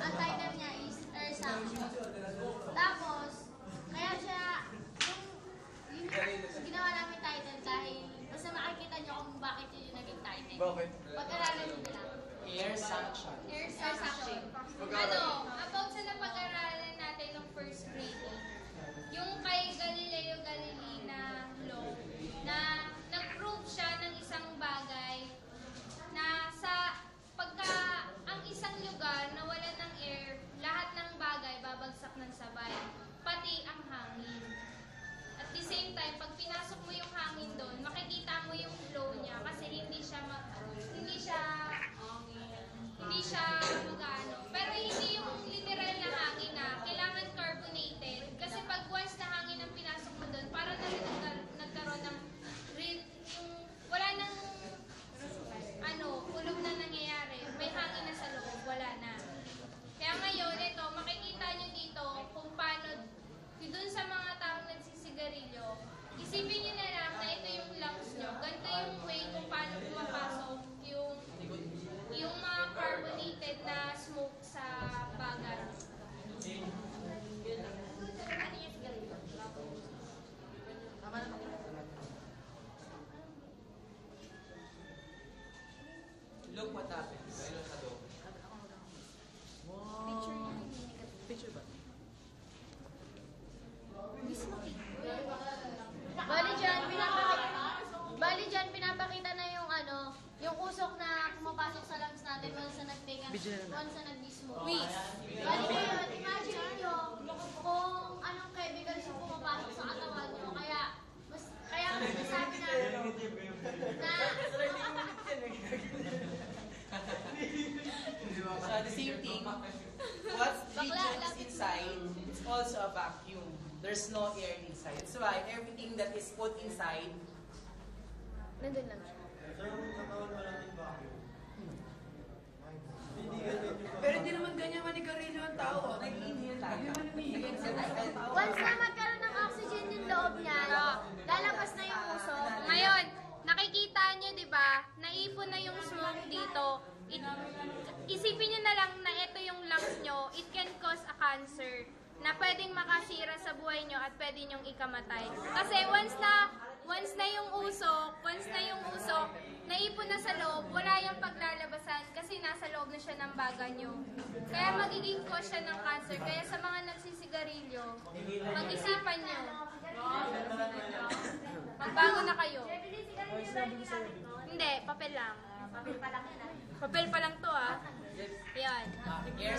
ang title niya is Air Sanction. Tapos, kaya siya, yung ginawa namin title dahil basta makikita niyo kung bakit yun yung naging title. Bakit? Pag-aralan niyo lang. Air Sanction. Air Sanction. Ano, about sa napag-aralan natin ng first grade, yung kay Galileo Galilei na law, na nag-prove siya ng isang bagay na sa pagka ang isang lugar na wala ng air, lahat ng bagay babagsak ng sabay, pati ang hangin. At the same time, pag pinasok mo yung hangin doon, makikita mo yung flow niya kasi hindi siya magano. Pero hindi yung literal na hangin na kailangan carbonated. Kasi pag once na hangin ang pinasok mo doon, para na rin nagkaroon ng wala nang ulog na nangyayari. May hangin na sa loob, wala na. Kaya ngayon, ito, makikita nyo dito kung paano, doon sa mga taong nagsisigarilyo, isipin nyo na lang na ito yung lungs nyo. Ganito yung way kung paano pumapasok yung mga carbonated na smoke sa bagat. Ano yung sigarilyo? Look what happens. Wow. Picture ba? Bali dyan, pinapakita na yung yung usok na pumapasok sa lungs natin once na nag-smoke. Bali ngayon, imagine nyo kung anong chemicals yung pumapasok sa katawan nyo. Kaya masasabi na So the same thing, what's region is inside, it's also a vacuum. There's no air inside. That's why everything that is put inside, nandun lang siya. Pero hindi naman ganyan manigarilyo ang tao. Nag-inhale tayo. Once na magkaroon ng oxygen yung loob niya, lalabas na yung usok. Ngayon, nakikita niyo, di ba, naipon na yung smoke dito. Isipin niyo na lang na ito yung lungs nyo, it can cause a cancer na pwedeng makasira sa buhay nyo at pwede nyong ikamatay. Kasi once na yung usok, naipon na sa loob, wala yung paglalabasan kasi nasa loob na siya ng baga nyo. Kaya magiging cause siya ng cancer. Kaya sa mga nagsisigarilyo, mag-isipan nyo. Magbago na kayo. Hindi, papel lang. Papel pa lang to, ah. Yan. air